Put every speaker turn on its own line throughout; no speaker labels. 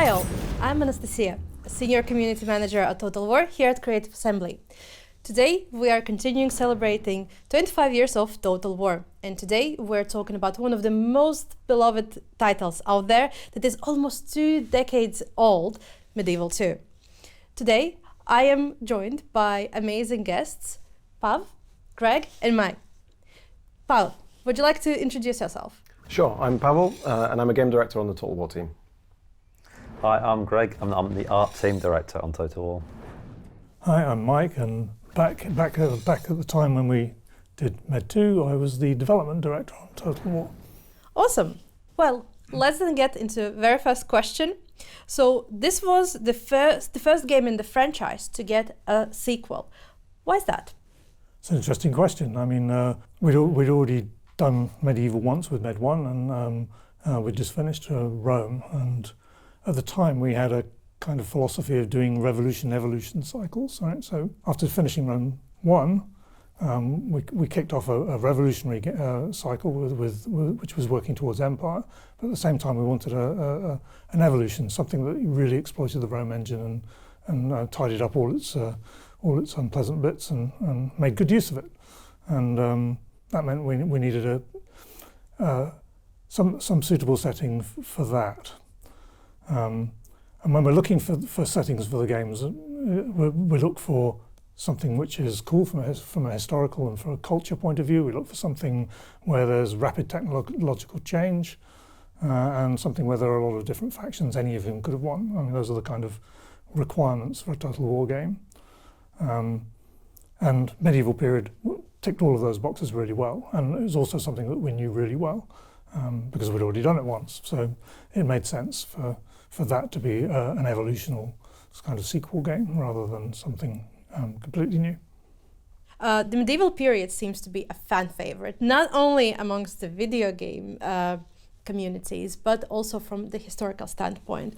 Hi all, I'm Anastasia, a Senior Community Manager at Total War here at Creative Assembly. Today we are continuing celebrating 25 years of Total War, and today we're talking about one of the most beloved titles out there that is almost 2 decades old, Medieval 2. Today I am joined by amazing guests, Pav, Greg and Mike. Pav, would you like to introduce yourself?
Sure, I'm Pavel, and I'm a game director on the Total War team.
Hi, I'm Greg. I'm the art team director on Total War.
Hi, I'm Mike, and back at the time when we did Med 2, I was the development director on Total War.
Awesome. Well, let's then get into the very first question. So this was the first game in the franchise to get a sequel. Why is that?
It's an interesting question. I mean, we'd already done Medieval once with Med 1, and we'd just finished Rome, and at the time we had a kind of philosophy of doing revolution-evolution cycles, right? So after finishing Rome 1, we kicked off a revolutionary cycle which was working towards empire, but at the same time we wanted an evolution, something that really exploited the Rome engine and tidied up all its unpleasant bits and made good use of it. And that meant we needed some suitable setting for that. And when we're looking for settings for the games, we look for something which is cool from a historical and from a culture point of view. We look for something where there's rapid technological change, and something where there are a lot of different factions. Any of whom could have won. I mean, those are the kind of requirements for a Total War game. And Medieval Period ticked all of those boxes really well, and it was also something that we knew really well, because we'd already done it once. So it made sense for that to be an evolutional kind of sequel game rather than something completely new.
The Medieval Period seems to be a fan favorite, not only amongst the video game communities, but also from the historical standpoint.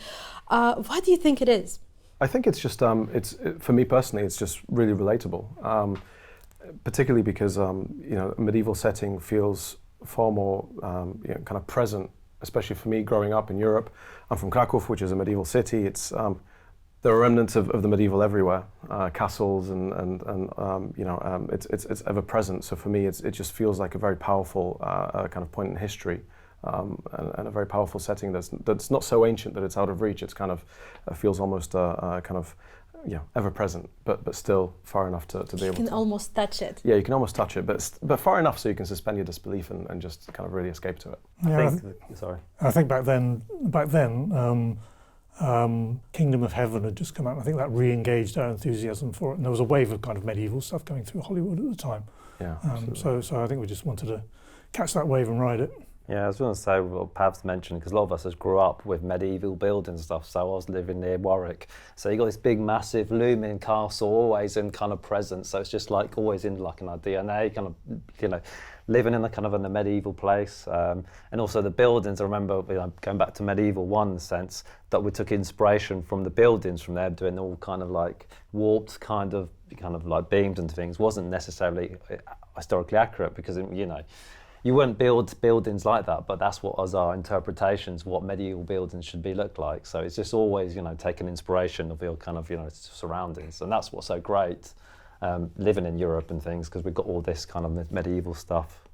Why do you think it is?
I think it's just, for me personally, it's just really relatable, particularly because a medieval setting feels far more kind of present, especially for me growing up in Europe. I'm from Krakow, which is a medieval city. It's there are remnants of the medieval everywhere, castles and it's ever present. So for me, it just feels like a very powerful kind of point in history. And a very powerful setting that's not so ancient that it's out of reach. It's kind of feels almost kind of ever present, but still far enough to be able to.
You can almost touch it.
Yeah, you can almost touch it, but far enough so you can suspend your disbelief and just kind of really escape to it.
Yeah,
Sorry.
I think back then, Kingdom of Heaven had just come out. And I think that re-engaged our enthusiasm for it, and there was a wave of kind of medieval stuff going through Hollywood at the time.
Yeah.
So I think we just wanted to catch that wave and ride it.
Yeah, I was going to say what Pav's mentioned, because a lot of us grew up with medieval building stuff. So I was living near Warwick. So you got this big, massive, looming castle always in kind of present. So it's just like always in like in our DNA, kind of, living in a medieval place. And also the buildings, I remember going back to Medieval 1 in the sense that we took inspiration from the buildings from there, doing all kind of like warped kind of like beams and things. Wasn't necessarily historically accurate because, you wouldn't build buildings like that, but that's what was our interpretations, what medieval buildings should look like. So it's just always, taking inspiration of your kind of, surroundings. And that's what's so great living in Europe and things, because we've got all this kind of medieval stuff.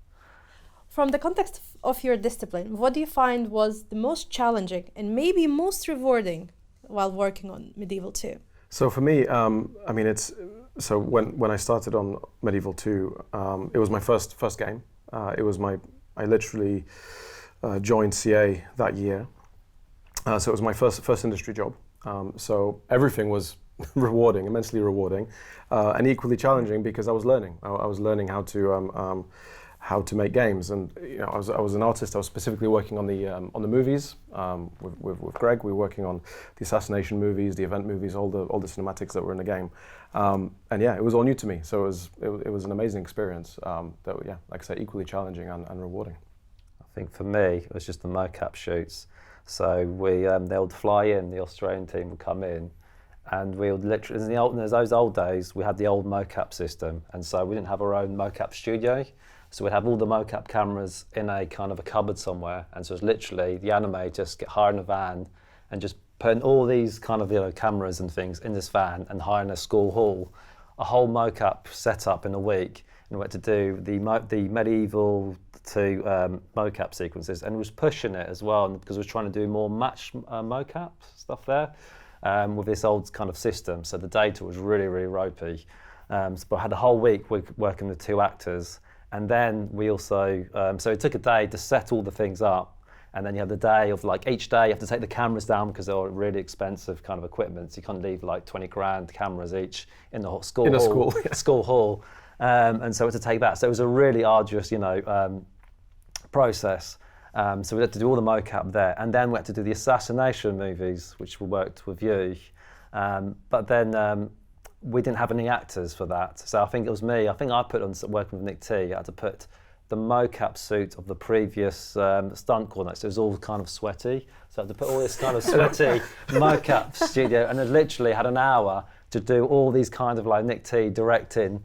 From the context of your discipline, what do you find was the most challenging and maybe most rewarding while working on Medieval 2?
So for me, when I started on Medieval 2, it was my first game. I literally joined CA that year, so it was my first industry job. So everything was rewarding, immensely rewarding, and equally challenging because I was learning. I was learning how to make games, and I was an artist. I was specifically working on the movies with Greg. We were working on the assassination movies, the event movies, all the cinematics that were in the game. And yeah, it was all new to me. So it was an amazing experience. Like I say, equally challenging and rewarding.
I think for me, it was just the mocap shoots. So they would fly in. The Australian team would come in. And we would literally, in those old days, we had the old mocap system, and so we didn't have our own mocap studio. So we'd have all the mocap cameras in a kind of a cupboard somewhere, and so it's literally the animators get hired in a van and just putting all these kind of cameras and things in this van and hiring a school hall, a whole mocap set up in a week, and we had to do the Medieval 2 mocap sequences, and was pushing it as well because we were trying to do more match mocap stuff there with this old kind of system. So the data was really, really ropey. But I had a whole week working with 2 actors, and then we also so it took a day to set all the things up. And then you have the day of each day you have to take the cameras down because they're really expensive kind of equipment. So you can't leave 20 grand cameras each in the school hall. School hall. And so we had to take that. So it was a really arduous, process. So we had to do all the mocap there. And then we had to do the assassination movies, which we worked with you. But then we didn't have any actors for that. So I think it was me. I think I put on working with Nick T. I had to put the mocap suit of the previous stunt coordinator. So it was all kind of sweaty. So I had to put all this kind of sweaty mocap studio, and I literally had an hour to do all these kind of Nick T directing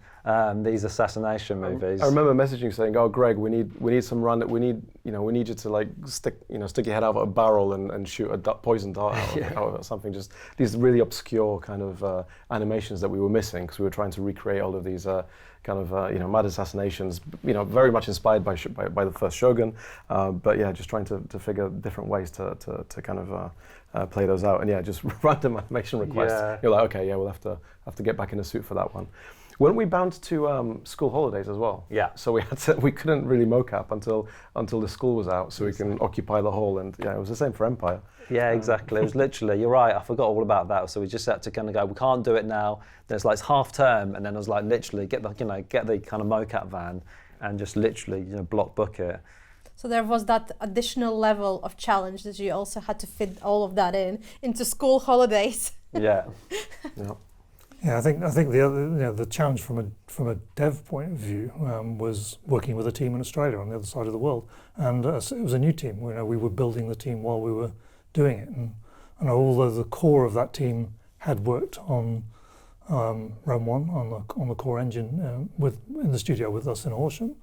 these assassination movies.
I remember messaging saying, "Oh, Greg, we need some run. We need you to stick your head out of a barrel and shoot a poison dart out of it, something." Just these really obscure kind of animations that we were missing because we were trying to recreate all of these mad assassinations. Very much inspired by the first Shogun, but yeah, just trying to figure different ways to kind of play those out. And yeah, just random animation requests.
Yeah.
You're like, okay, yeah, we'll have to get back in a suit for that one. Weren't we bound to school holidays as well?
Yeah.
So we couldn't really mocap until the school was out, so we can occupy the hall. And yeah, it was the same for Empire.
Yeah, exactly. It was literally, you're right, I forgot all about that. So we just had to kind of go, we can't do it now. There's it's half term, and then it was literally get the kind of mocap van and just literally block book it.
So there was that additional level of challenge that you also had to fit all of that into school holidays.
Yeah.
Yeah.
Yeah, I think the other the challenge from a dev point of view was working with a team in Australia on the other side of the world, and it was a new team. We were building the team while we were doing it, and although the core of that team had worked on Rome 1 on the core engine in the studio with us in Horsham,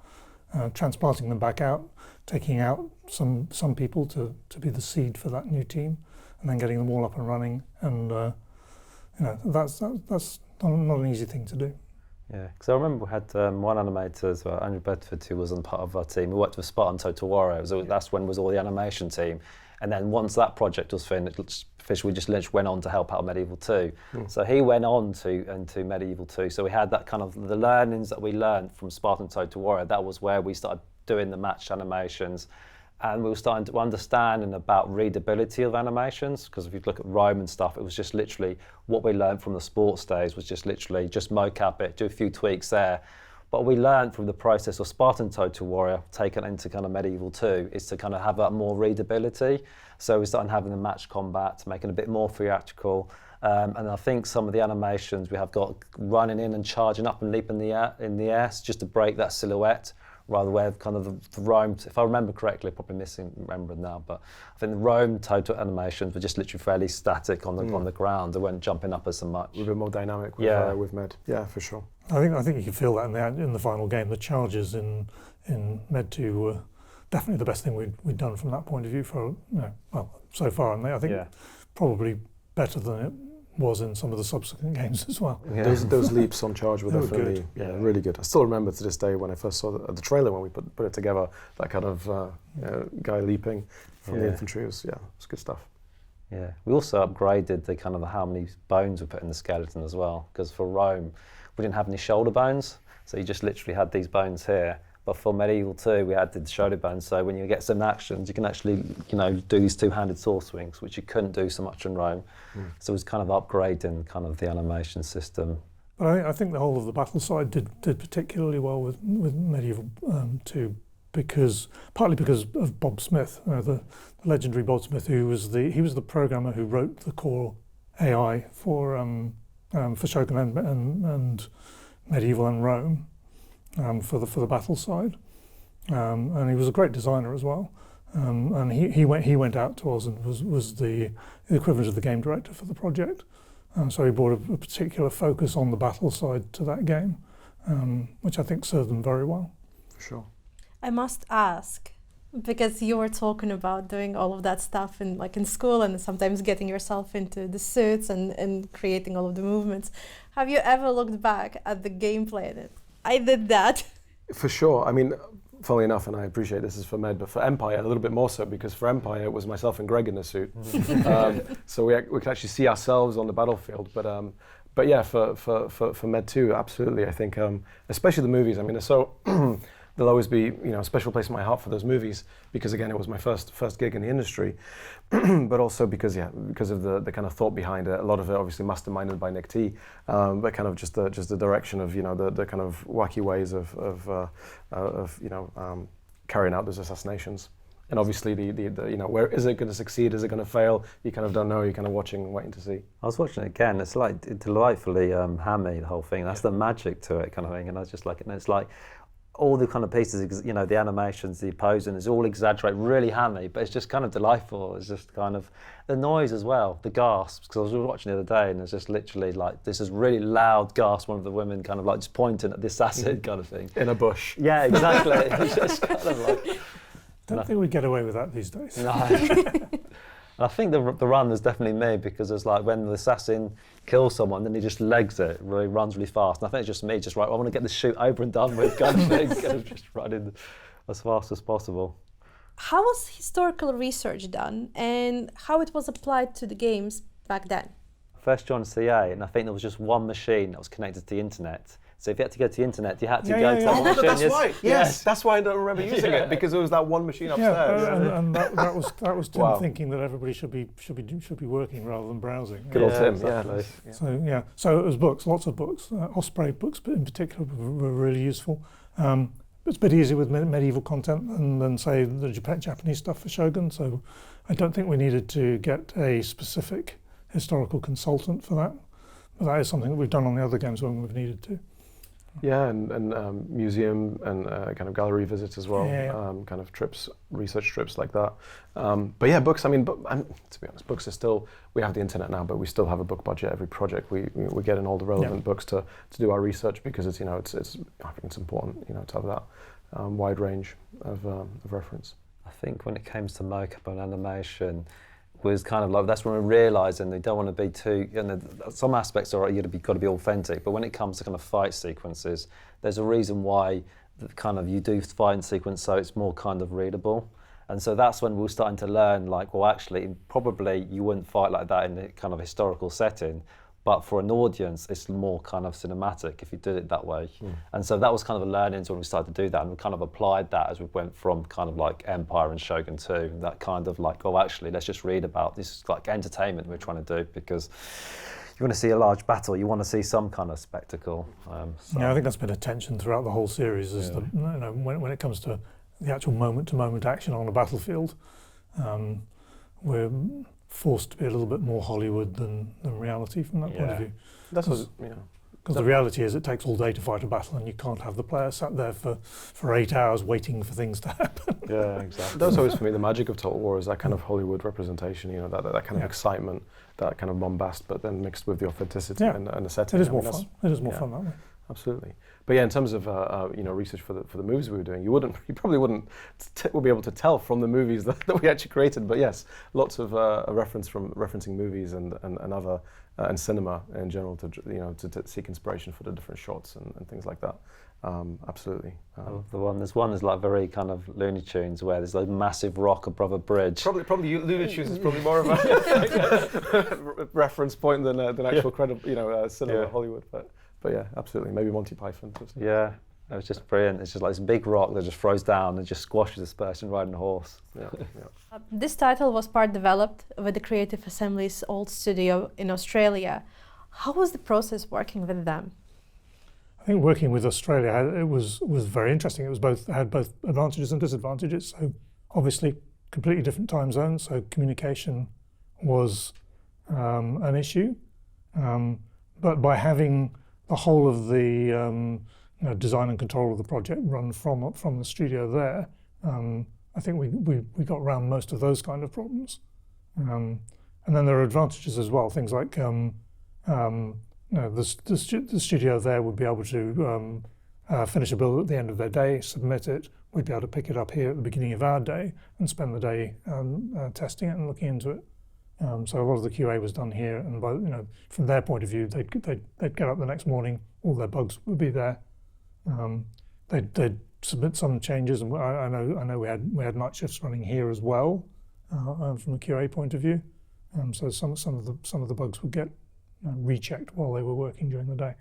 transplanting them back out, taking out some people to be the seed for that new team, and then getting them all up and running, and that's not an easy thing to do.
Yeah, because I remember we had one animator as well, Andrew Bedford, who wasn't part of our team. We worked with Spartan Total Warrior. That's when was all the animation team. And then once that project was finished, we just literally went on to help out Medieval 2. So he went on into Medieval 2. So we had that kind of the learnings that we learned from Spartan Total Warrior. That was where we started doing the match animations. And we were starting to understand about readability of animations, because if you look at Rome and stuff, it was just literally what we learned from the sports days was just literally just mocap it, do a few tweaks there. But we learned from the process of Spartan Total Warrior, taken into kind of Medieval 2, is to kind of have that more readability. So we started having the match combat, making it a bit more theatrical. And I think some of the animations we have got running in and charging up and leaping in the air just to break that silhouette. Rather where kind of the Rome, if I remember correctly, probably remembering now, but I think the Rome total animations were just literally fairly static on the ground. They weren't jumping up as so much.
A bit more dynamic with Med. Yeah, for sure.
I think you can feel that in the final game. The charges in Med 2 were definitely the best thing we'd done from that point of view for so far, and I think probably better than it was in some of the subsequent games as well.
Yeah. Those leaps on charge were definitely really good. I still remember to this day when I first saw the trailer when we put it together, that kind of guy leaping from the infantry was good stuff.
Yeah, we also upgraded the kind of how many bones we put in the skeleton as well, because for Rome we didn't have any shoulder bones, so you just literally had these bones here. But for Medieval 2, we added the shoulder bones, so when you get some actions, you can actually, do these two-handed sword swings, which you couldn't do so much in Rome. So it was kind of upgrading kind of the animation system.
But I think the whole of the battle side did particularly well with Medieval 2, partly because of Bob Smith, the legendary Bob Smith, he was the programmer who wrote the core AI for Shogun and Medieval and Rome. For the battle side, and he was a great designer as well. And he went out to Oz and was the equivalent of the game director for the project. So he brought a particular focus on the battle side to that game, which I think served them very well.
For sure.
I must ask, Because you were talking about doing all of that stuff in like in school and sometimes getting yourself into the suits and creating all of the movements. Have you ever looked back at the gameplay and I did that?
For sure. I mean, funnily enough, and I appreciate this is for Med, but for Empire a little bit more so, because for Empire it was myself and Greg in a suit. So we could actually see ourselves on the battlefield. But yeah, for Med 2, absolutely. I think, especially the movies. I mean, they're so there'll always be, you know, a special place in my heart for those movies, because again, it was my first gig in the industry, but also because of the kind of thought behind it. A lot of it obviously masterminded by Nick T, but kind of just the direction of, you know, the kind of wacky ways of you know, carrying out those assassinations. And obviously the you know, where is it going to succeed? Is it going to fail? You kind of don't know. You're kind of watching and waiting to see.
I was watching it again. It's like delightfully hammy, the whole thing. That's the magic to it, kind of thing. And I was just like, and it's like all the kind of pieces, you know, the animations, the posing is all exaggerated, really hammy, but it's just kind of delightful. It's just kind of the noise as well, the gasps, because I was watching the other day and it's just literally like this is really loud gasp, one of the women kind of like just pointing at the assassin kind of thing.
In a bush.
Yeah, exactly. It's just kind of like...
Don't think we get away with that these days.
No. And I think the run is definitely me, because it's like when the assassin kills someone, then he just legs it, really runs really fast. And I think it's just me, just right, I want to get this shoot over and done with, kind of thing, kind of just running as fast as possible.
How was historical research done and how it was applied to the games back then?
First joined CA, and I think there was just one machine that was connected to the internet. So if you had to go to the internet, you had to go to that
Oh,
machine.
that's right. Yes, that's why I don't remember using it, because there was that one machine upstairs.
Yeah, and that was Tim
Wow.
thinking that everybody should be working rather than browsing.
Good old Tim,
exactly.
yeah.
So it was books, lots of books. Osprey books, but in particular, were really useful. It's a bit easier with medieval content than say the Japanese stuff for Shogun. So I don't think we needed to get a specific historical consultant for that. But that is something that we've done on the other games when we've needed to.
Yeah, and museum and kind of gallery visits as well, kind of trips, research trips like that. But yeah, books, I mean, to be honest, books are still, we have the internet now, but we still have a book budget. Every project we get in all the relevant books to do our research, because it's, you know, it's I think it's important, you know, to have that wide range of reference.
I think when it comes to mocap and animation, was kind of like, that's when we're realising they don't want to be too, you know, some aspects are got to be authentic, but when it comes to kind of fight sequences, there's a reason why kind of you do fight sequence so it's more kind of readable. And so that's when we're starting to learn, like, well, actually, probably you wouldn't fight like that in a kind of historical setting, but for an audience, it's more kind of cinematic if you did it that way. And so that was kind of a learning when we started to do that, and we kind of applied that as we went from kind of like Empire and Shogun 2, that kind of like, oh, actually, let's just read about this is like entertainment we're trying to do, because you want to see a large battle, you want to see some kind of spectacle.
Yeah, I think that's been a tension throughout the whole series, is you know, when it comes to the actual moment-to-moment action on a battlefield, we're forced to be a little bit more Hollywood than reality from that point of view.
That's what, you know.
Because the reality is it takes all day to fight a battle, and you can't have the player sat there for 8 hours waiting for things to happen.
Yeah, exactly.
That was always for me the magic of Total War, is that kind of Hollywood representation, you know, that kind of excitement, that kind of bombast, but then mixed with the authenticity and the setting.
It is more fun. It is more fun that way.
Absolutely. But yeah, in terms of you know, research for the movies we were doing, you probably wouldn't be able to tell from the movies that we actually created. But yes, lots of referencing movies and other and cinema in general to, you know, to seek inspiration for the different shots and things like that. Absolutely.
There's one that's like very kind of Looney Tunes, where there's a massive rock above a bridge.
Probably Looney Tunes is probably more of a reference point than actual credible, you know, cinema Hollywood. But yeah, absolutely. Maybe Monty Python.
Yeah, it was just brilliant. It's just like this big rock that just throws down and just squashes this person riding a horse.
This title was part developed with the Creative Assembly's old studio in Australia. How was the process working with them?
I think working with Australia, it was very interesting. It had both advantages and disadvantages. So obviously, completely different time zones. So communication was an issue. But by having the whole of the you know, design and control of the project run from the studio there, I think we got around most of those kind of problems. And then there are advantages as well. Things like you know, the studio there would be able to finish a build at the end of their day, submit it. We'd be able to pick it up here at the beginning of our day and spend the day testing it and looking into it. So a lot of the QA was done here, and from their point of view, they'd get up the next morning, all their bugs would be there. They'd submit some changes, and I know we had night shifts running here as well, from a QA point of view. So some of the bugs would get rechecked while they were working during the day.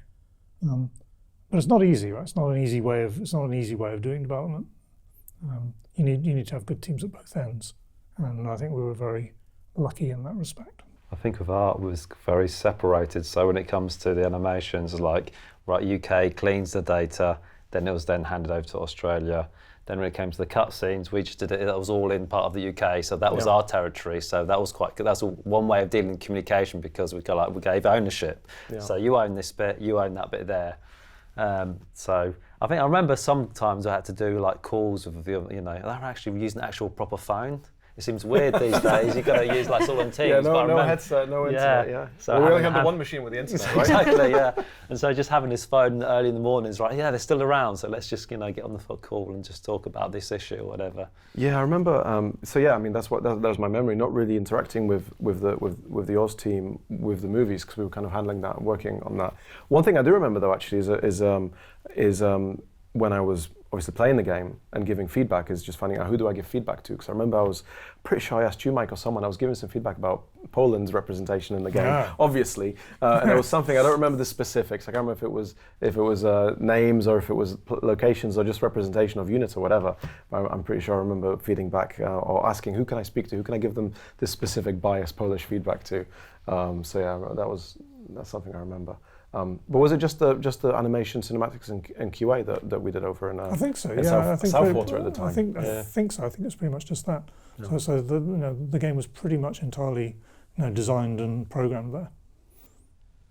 But it's not easy, right? It's not an easy way of doing development. You need to have good teams at both ends, and I think we were very lucky in that respect.
I think with art was very separated. So when it comes to the animations, like UK cleans the data, then it was then handed over to Australia. Then when it came to the cutscenes, we just did it. That was all in part of the UK, so that was our territory. So that was quite good. That's one way of dealing with communication, because we gave ownership. Yeah. So you own this bit, you own that bit there. So I think I remember sometimes I had to do like calls with they were actually using an actual proper phone. It seems weird these days. You've got to use like sort of on Teams.
Yeah, no headset, no internet. Yeah.
So
we only had the one machine with the internet, right?
Exactly. Yeah. And so just having this phone early in the mornings, right? Yeah, they're still around. So let's just get on the call and just talk about this issue or whatever.
Yeah, I remember. That was my memory. Not really interacting with the Oz team with the movies, because we were kind of handling that and working on that. One thing I do remember though actually is when I was obviously playing the game and giving feedback, is just finding out who do I give feedback to. Because I remember I was pretty sure I asked you, Mike, or someone, I was giving some feedback about Poland's representation in the game, obviously. And there was something, I don't remember the specifics, I can't remember if it was names or if it was locations or just representation of units or whatever. But I'm pretty sure I remember feeding back or asking, who can I speak to, who can I give them this specific biased Polish feedback to? That's something I remember. But was it just the animation, cinematics, and QA that we did over in? I
think so.
I think Southwater at the time.
I think so. I think it's pretty much just that. Yeah. So the game was pretty much entirely designed and programmed there.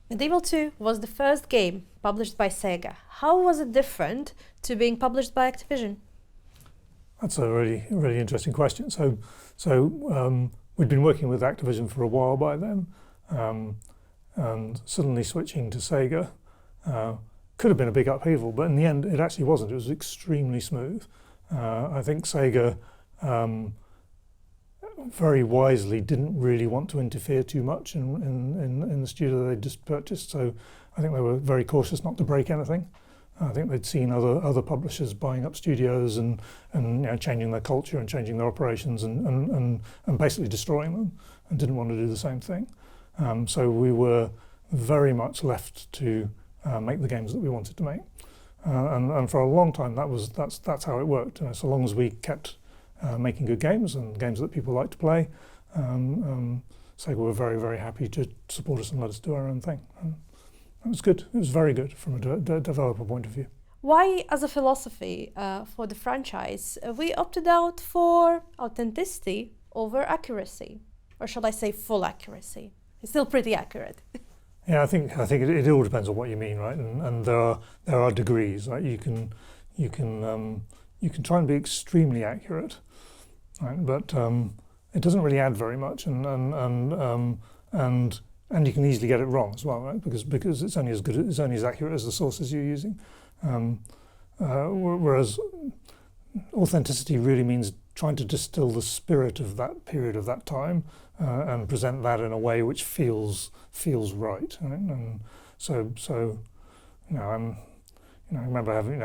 Medieval 2 was the first game published by Sega. How was it different to being published by Activision?
That's a really interesting question. So we'd been working with Activision for a while by then. And suddenly switching to Sega could have been a big upheaval, but in the end it actually wasn't. It was extremely smooth. I think Sega very wisely didn't really want to interfere too much in the studio they just purchased, so I think they were very cautious not to break anything. I think they'd seen other publishers buying up studios and changing their culture and changing their operations and basically destroying them, and didn't want to do the same thing. So we were very much left to make the games that we wanted to make, and for a long time that's how it worked. So long as we kept making good games and games that people like to play, Sega were very, very happy to support us and let us do our own thing. And it was good. It was very good from a developer point of view.
Why, as a philosophy for the franchise, we opted out for authenticity over accuracy, or shall I say full accuracy? It's still pretty accurate.
Yeah, I think it all depends on what you mean, right? And there are degrees, right? You can try and be extremely accurate, right? But it doesn't really add very much, and you can easily get it wrong as well, right? Because it's only as accurate as the sources you're using. Whereas authenticity really means trying to distill the spirit of that period of that time and present that in a way which feels right. And so I remember having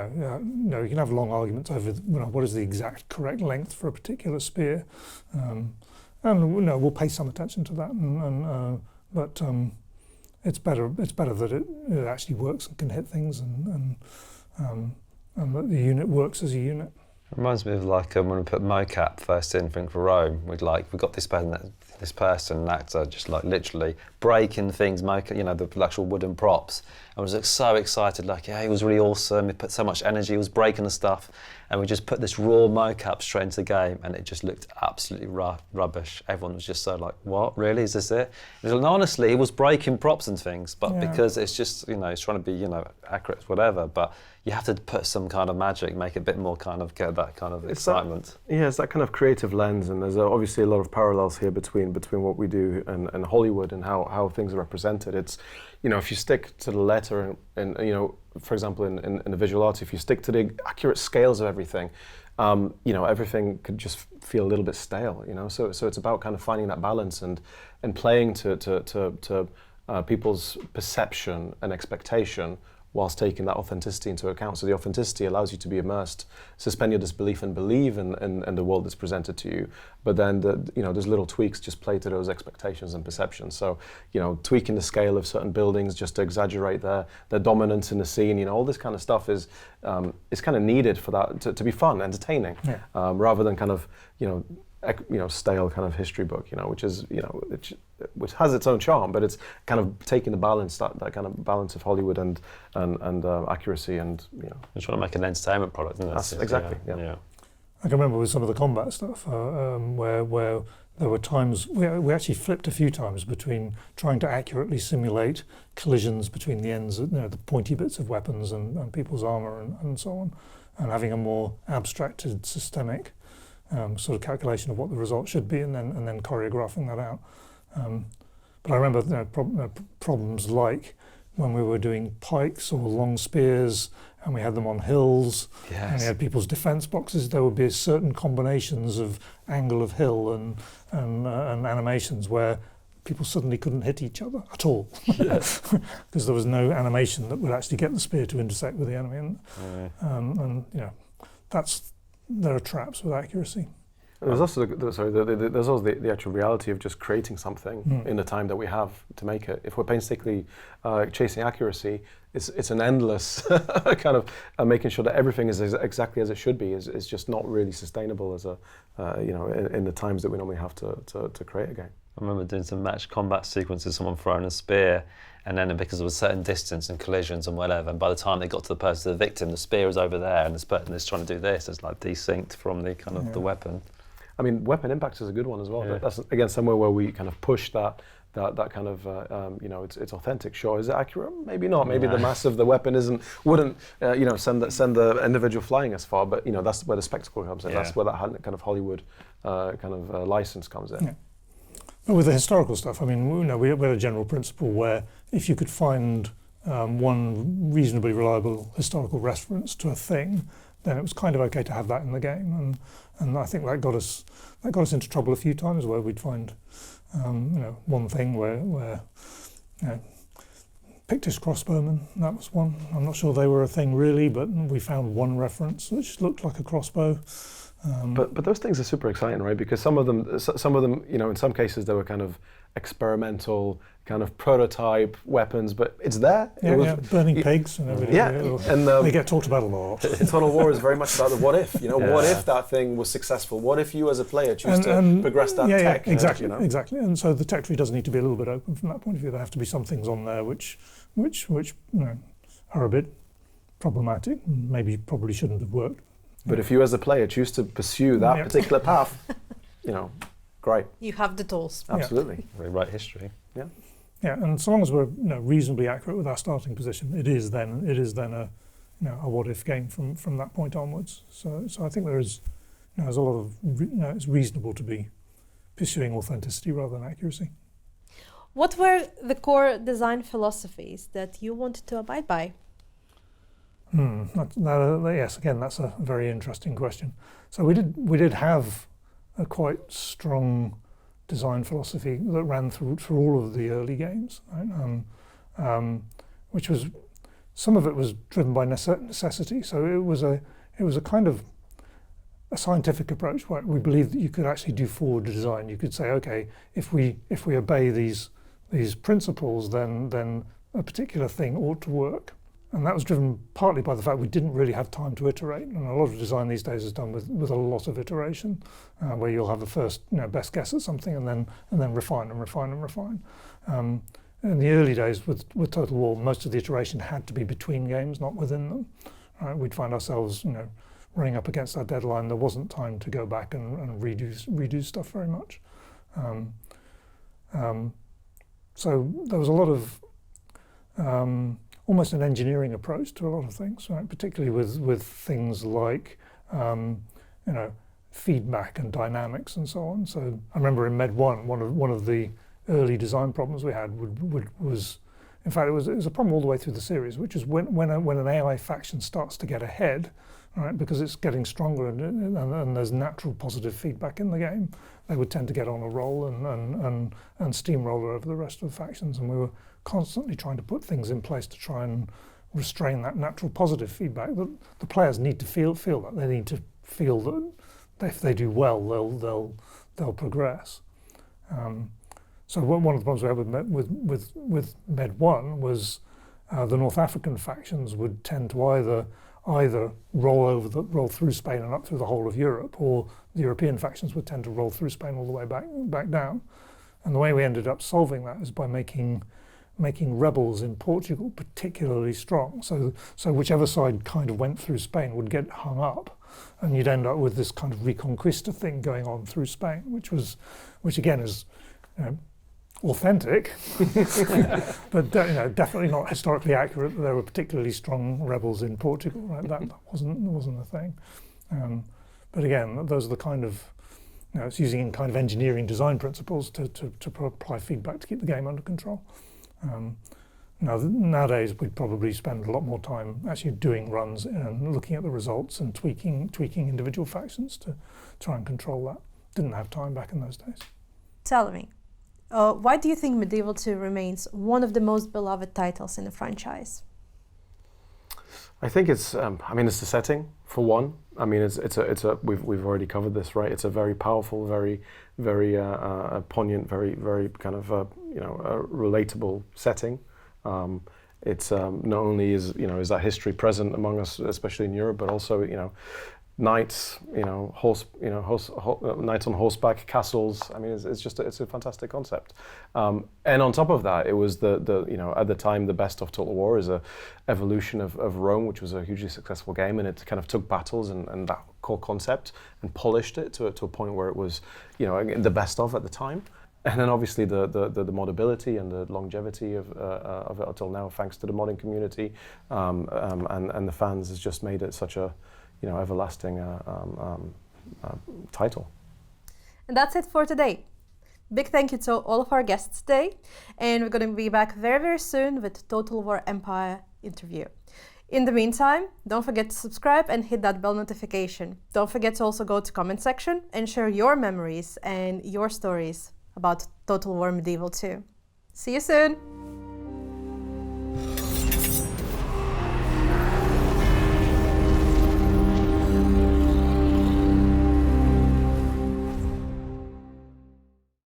you can have long arguments over what is the exact correct length for a particular spear, and we'll pay some attention to that. But it's better that it actually works and can hit things, and that the unit works as a unit.
It reminds me of like when we put mocap first in Think for Rome. We got this person, an actor, just like literally breaking things, the actual wooden props. I was like so excited, like he was really awesome. He put so much energy, he was breaking the stuff, and we just put this raw mocap straight into the game, and it just looked absolutely rubbish. Everyone was just so like, what? Really? Is this it? And honestly, he was breaking props and things, but because it's just it's trying to be accurate, whatever. But you have to put some kind of magic, make it a bit more kind of get that kind of excitement.
It's that kind of creative lens, and there's obviously a lot of parallels here between what we do and Hollywood and how how things are represented. It's, if you stick to the letter and for example, in the visual arts, if you stick to the accurate scales of everything, everything could just feel a little bit stale, So it's about kind of finding that balance and playing to people's perception and expectation, whilst taking that authenticity into account. So the authenticity allows you to be immersed, suspend your disbelief and believe in the world that's presented to you. But then there's little tweaks just play to those expectations and perceptions. So, tweaking the scale of certain buildings just to exaggerate their dominance in the scene, all this kind of stuff is kind of needed for that to be fun, entertaining, rather than kind of, stale kind of history book, which is, which has its own charm, but it's kind of taking the balance, that kind of balance of Hollywood and accuracy and,
You're trying to make an entertainment product, isn't it?
That's exactly, yeah.
I can remember with some of the combat stuff where there were times, we actually flipped a few times between trying to accurately simulate collisions between the ends, the pointy bits of weapons and people's armour and so on, and having a more abstracted, systemic sort of calculation of what the result should be, and then choreographing that out. But I remember problems like when we were doing pikes or long spears, and we had them on hills, and we had people's defence boxes. There would be certain combinations of angle of hill and animations where people suddenly couldn't hit each other at all, because there was no animation that would actually get the spear to intersect with the enemy. And there are traps with accuracy.
There's also there's also the actual reality of just creating something in the time that we have to make it. If we're painstakingly chasing accuracy, it's an endless kind of making sure that everything is exactly as it should be is just not really sustainable as in the times that we normally have to create a game.
I remember doing some match combat sequences, someone throwing a spear, and then because of a certain distance and collisions and whatever, and by the time they got to the person, the victim, the spear is over there, and the person is trying to do this. It's like desynced from the kind of the weapon.
I mean, weapon impact is a good one as well. Yeah. That's again somewhere where we kind of push that kind of it's authentic. Sure, is it accurate? Maybe not. Maybe the mass of the weapon wouldn't send the individual flying as far. But that's where the spectacle comes in. Yeah. That's where that kind of Hollywood license comes in.
Yeah. But with the historical stuff, I mean, we had a general principle where if you could find one reasonably reliable historical reference to a thing, then it was kind of okay to have that in the game. And I think that got us into trouble a few times where we'd find one thing where Pictish crossbowmen, that was one. I'm not sure they were a thing really, but we found one reference which looked like a crossbow.
But those things are super exciting, right? Because some of them, in some cases they were kind of experimental, kind of prototype weapons, but it's there.
Burning pigs and everything.
Yeah, and
they get talked about a lot.
Total War is very much about the what if. What if that thing was successful? What if you, as a player, choose to progress that tech?
Exactly, exactly. And so the tech tree does need to be a little bit open from that point of view. There have to be some things on there which are a bit problematic. Maybe probably shouldn't have worked.
But if you, as a player, choose to pursue that particular path, great.
You have the tools.
Absolutely.
We write history.
Yeah.
Yeah, and so long as we're reasonably accurate with our starting position, it is then a what if game from that point onwards. So I think there's a lot of it's reasonable to be pursuing authenticity rather than accuracy.
What were the core design philosophies that you wanted to abide by?
Yes, again, that's a very interesting question. So we did have a quite strong design philosophy that ran through all of the early games, right? Which was, some of it was driven by necessity. So it was a kind of a scientific approach where we believed that you could actually do forward design. You could say, okay, if we obey these principles, then a particular thing ought to work. And that was driven partly by the fact we didn't really have time to iterate. And a lot of design these days is done with a lot of iteration, where you'll have a first best guess at something and then refine and refine and refine. In the early days with Total War, most of the iteration had to be between games, not within them. We'd find ourselves running up against our deadline. There wasn't time to go back and redo stuff very much. So there was a lot of almost an engineering approach to a lot of things, right? Particularly with things like feedback and dynamics and so on. So I remember in Med 1, one of the early design problems we had was, in fact, it was a problem all the way through the series, which is when an AI faction starts to get ahead, right, because it's getting stronger and there's natural positive feedback in the game, they would tend to get on a roll and steamroller over the rest of the factions. And we were constantly trying to put things in place to try and restrain that natural positive feedback. The players need to feel that. They need to feel that if they do well, they'll progress. So one of the problems we had with Med 1 was the North African factions would tend to either roll through Spain and up through the whole of Europe, or the European factions would tend to roll through Spain all the way back down. And the way we ended up solving that is by making rebels in Portugal particularly strong. So whichever side kind of went through Spain would get hung up, and you'd end up with this kind of Reconquista thing going on through Spain, which again is, authentic, but definitely not historically accurate that there were particularly strong rebels in Portugal. Right? That wasn't a thing. But again, those are the kind of, it's using kind of engineering design principles to apply feedback to keep the game under control. Nowadays, we'd probably spend a lot more time actually doing runs and looking at the results and tweaking individual factions to try and control that. Didn't have time back in those days.
Tell me, why do you think Medieval 2 remains one of the most beloved titles in the franchise?
I think it's it's the setting for one. I mean, we've already covered this, right? It's a very powerful, very poignant, very kind of relatable setting. It's not only is that history present among us, especially in Europe, but also knights, knights on horseback, castles. I mean, it's a fantastic concept. And on top of that, it was at the time the best of Total War is a evolution of Rome, which was a hugely successful game, and it kind of took battles and that core concept and polished it to a point where it was the best of at the time. And then obviously the modability and the longevity of it until now, thanks to the modding community and the fans, has just made it such a everlasting title.
And that's it for today. Big thank you to all of our guests today, and we're going to be back very, very soon with Total War Empire interview. In the meantime, don't forget to subscribe and hit that bell notification. Don't forget to also go to comment section and share your memories and your stories about Total War Medieval 2. See you soon!